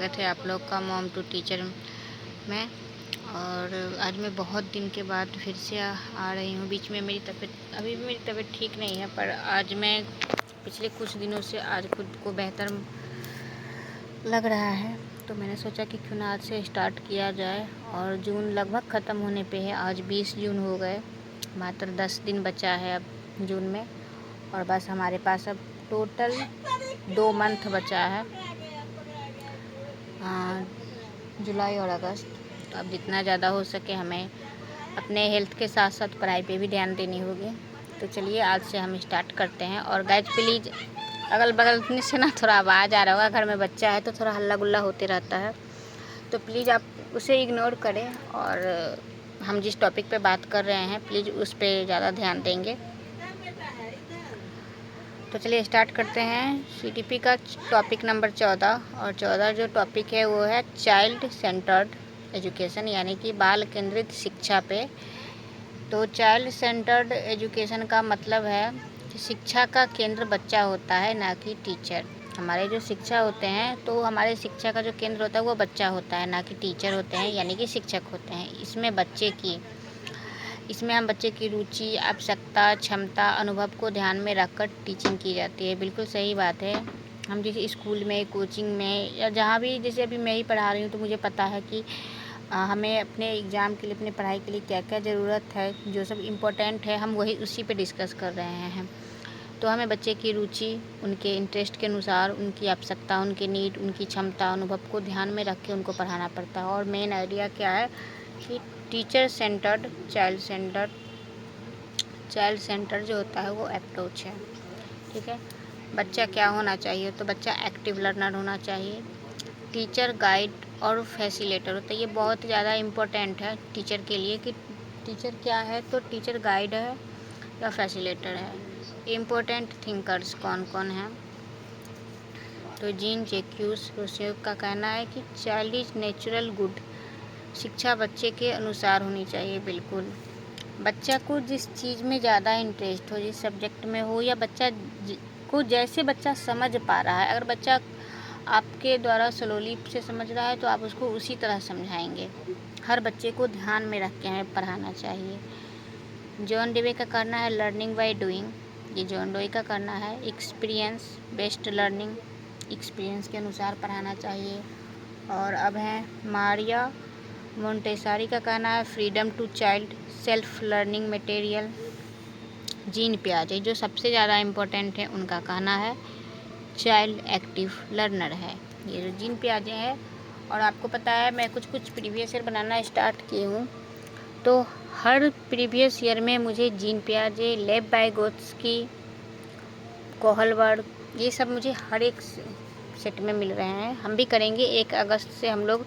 स्वागत है आप लोग का मॉम टू टीचर में। और आज मैं बहुत दिन के बाद फिर से आ रही हूँ। बीच में मेरी तबीयत अभी भी मेरी तबीयत ठीक नहीं है, पर आज मैं पिछले कुछ दिनों से आज खुद को बेहतर लग रहा है, तो मैंने सोचा कि क्यों ना आज से स्टार्ट किया जाए। और जून लगभग ख़त्म होने पे है, आज 20 जून हो गए, मात्र 10 दिन बचा है अब जून में, और बस हमारे पास अब टोटल 2 मंथ बचा है, जुलाई और अगस्त। तो अब जितना ज़्यादा हो सके हमें अपने हेल्थ के साथ साथ पढ़ाई पे भी ध्यान देनी होगी। तो चलिए आज से हम स्टार्ट करते हैं। और गाइज प्लीज़ अगल बगल से ना थोड़ा आवाज़ आ रहा होगा, घर में बच्चा है तो थोड़ा हल्ला गुल्ला होते रहता है, तो प्लीज़ आप उसे इग्नोर करें। और हम जिस टॉपिक पे बात कर रहे हैं प्लीज़ उस पर ज़्यादा ध्यान देंगे। तो चलिए स्टार्ट करते हैं। सीटीपी का टॉपिक नंबर 14, और 14 जो टॉपिक है वो है चाइल्ड सेंटर्ड एजुकेशन, यानी कि बाल केंद्रित शिक्षा पे। तो चाइल्ड सेंटर्ड एजुकेशन का मतलब है कि शिक्षा का केंद्र बच्चा होता है, ना कि टीचर। हमारे जो शिक्षा होते हैं तो हमारे शिक्षा का जो केंद्र होता है वो बच्चा होता है, ना कि टीचर होते हैं, यानी कि शिक्षक होते हैं। इसमें हम बच्चे की रुचि, आवश्यकता, क्षमता, अनुभव को ध्यान में रखकर टीचिंग की जाती है। बिल्कुल सही बात है। हम जैसे स्कूल में, कोचिंग में या जहाँ भी, जैसे अभी मैं ही पढ़ा रही हूँ तो मुझे पता है कि हमें अपने एग्ज़ाम के लिए, अपने पढ़ाई के लिए क्या क्या ज़रूरत है, जो सब इम्पोर्टेंट है हम वही उसी पे डिस्कस कर रहे हैं। तो हमें बच्चे की रुचि, उनके इंटरेस्ट के अनुसार, उनकी आवश्यकता, उनके नीड, उनकी क्षमता, अनुभव को ध्यान में रख के उनको पढ़ाना पड़ता है। और मेन आइडिया क्या है कि टीचर सेंटर्ड, चाइल्ड सेंटर जो होता है वो अप्रोच है। ठीक है, बच्चा क्या होना चाहिए? तो बच्चा एक्टिव लर्नर होना चाहिए। टीचर गाइड और फैसिलिटेटर होता है। ये बहुत ज़्यादा इम्पोर्टेंट है टीचर के लिए कि टीचर क्या है, तो टीचर गाइड है या फैसिलिटेटर है। इम्पोर्टेंट थिंकर्स कौन कौन हैं? तो जीन जैक्यूस रूसो का कहना है कि चाइल्ड इज नेचुरल गुड, शिक्षा बच्चे के अनुसार होनी चाहिए। बिल्कुल, बच्चा को जिस चीज़ में ज़्यादा इंटरेस्ट हो, जिस सब्जेक्ट में हो, या बच्चा को जैसे बच्चा समझ पा रहा है, अगर बच्चा आपके द्वारा स्लोली से समझ रहा है तो आप उसको उसी तरह समझाएंगे। हर बच्चे को ध्यान में रख के हमें पढ़ाना चाहिए। जॉन डेवे का कहना है लर्निंग बाय डूइंग, ये जॉन डेवे का कहना है। एक्सपीरियंस बेस्ड लर्निंग, एक्सपीरियंस के अनुसार पढ़ाना चाहिए। और अब है मारिया मोंटेसारी का कहना है freedom to child, self learning material. Jean पियाजे जो सबसे ज़्यादा इम्पोर्टेंट है, उनका कहना है चाइल्ड एक्टिव लर्नर है, ये जो जीन पियाजे है। और आपको पता है मैं कुछ प्रीवियस ईयर बनाना स्टार्ट की हूँ, तो हर प्रीवियस ईयर में मुझे जीन पियाजे, लेव वाइगोत्स्की, कोहलबर्ग, ये सब मुझे हर एक सेट में मिल रहे हैं। हम भी करेंगे, 1 अगस्त से हम लोग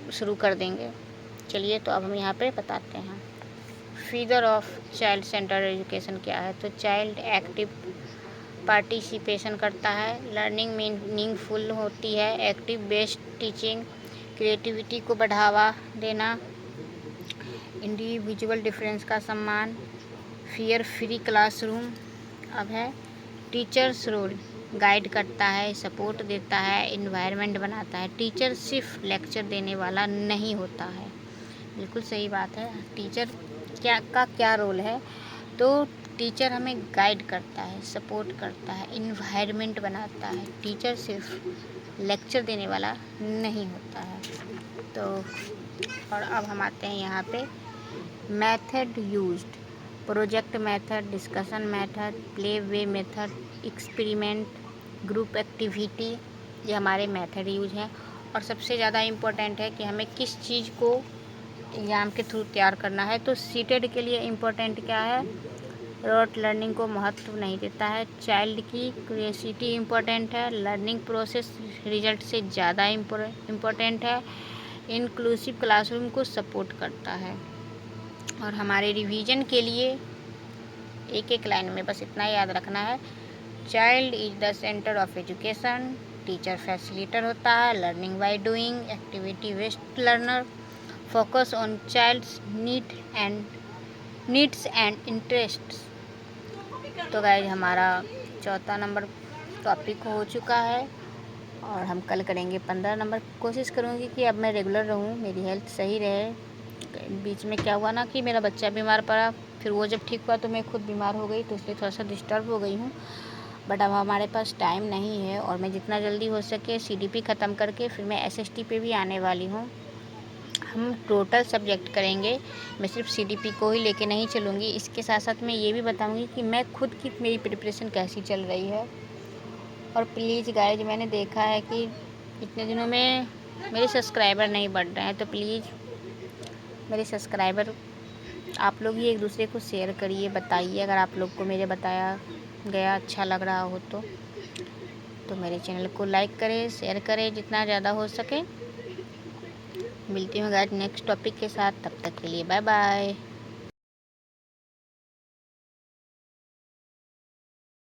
शुरू कर देंगे। चलिए तो अब हम यहाँ पे बताते हैं figure of child centre education क्या है। तो चाइल्ड एक्टिव पार्टिसिपेशन करता है, लर्निंग मीनिंगफुल होती है, एक्टिव बेस्ड टीचिंग, क्रिएटिविटी को बढ़ावा देना, इंडिविजुअल डिफरेंस का सम्मान, फियर फ्री क्लासरूम। अब है टीचर्स रोल, गाइड करता है, सपोर्ट देता है, इन्वायरमेंट बनाता है। टीचर सिर्फ लेक्चर देने वाला नहीं होता है। बिल्कुल सही बात है। टीचर क्या रोल है? तो टीचर हमें गाइड करता है, सपोर्ट करता है, इन्वायरमेंट बनाता है। टीचर सिर्फ लेक्चर देने वाला नहीं होता है। तो और अब हम आते हैं यहाँ पे method used, project method, discussion method, play way method, experiment, group activity, ये हमारे मेथड यूज हैं। और सबसे ज़्यादा इम्पोर्टेंट है कि हमें किस चीज़ को एग्ज़ाम के थ्रू तैयार करना है। तो सीटेड के लिए इम्पोर्टेंट क्या है? रोट लर्निंग को महत्व नहीं देता है। चाइल्ड की क्यूरियोसिटी इम्पोर्टेंट है, लर्निंग प्रोसेस रिजल्ट से ज़्यादा इम्पोर्टेंट है, इंक्लूसिव क्लासरूम को सपोर्ट करता है। और हमारे रिवीजन के लिए एक लाइन में बस इतना याद रखना है, child is the centre of education, teacher facilitator होता है, learning by doing, activity based learner, focus on child's needs and interests. तो गाइज हमारा 4था नंबर टॉपिक हो चुका है। और हम कल करेंगे 15 नंबर। कोशिश करूँगी कि अब मैं रेगुलर रहूँ, मेरी हेल्थ सही रहे। बीच में क्या हुआ ना कि मेरा बच्चा बीमार पड़ा, फिर वो जब ठीक हुआ तो मैं खुद बीमार हो गई, तो इसलिए थोड़ा सा डिस्टर्ब हो गई हूँ। बट अब हमारे पास टाइम नहीं है और मैं जितना जल्दी हो सके CDP ख़त्म करके फिर मैं SST पे भी आने वाली हूँ। हम टोटल सब्जेक्ट करेंगे, मैं सिर्फ CDP को ही लेके नहीं चलूँगी। इसके साथ साथ मैं ये भी बताऊँगी कि मैं खुद की मेरी प्रिपरेशन कैसी चल रही है। और प्लीज़ गाइज, मैंने देखा है कि इतने दिनों में मेरे सब्सक्राइबर नहीं बढ़ रहे हैं, तो प्लीज़ मेरे सब्सक्राइबर आप लोग ही एक दूसरे को शेयर करिए, बताइए अगर आप लोग को मेरे बताया गया अच्छा लग रहा हो तो मेरे चैनल को लाइक करें, शेयर करें जितना ज़्यादा हो सके। मिलती हूँ गाइज नेक्स्ट टॉपिक के साथ, तब तक के लिए बाय बाय।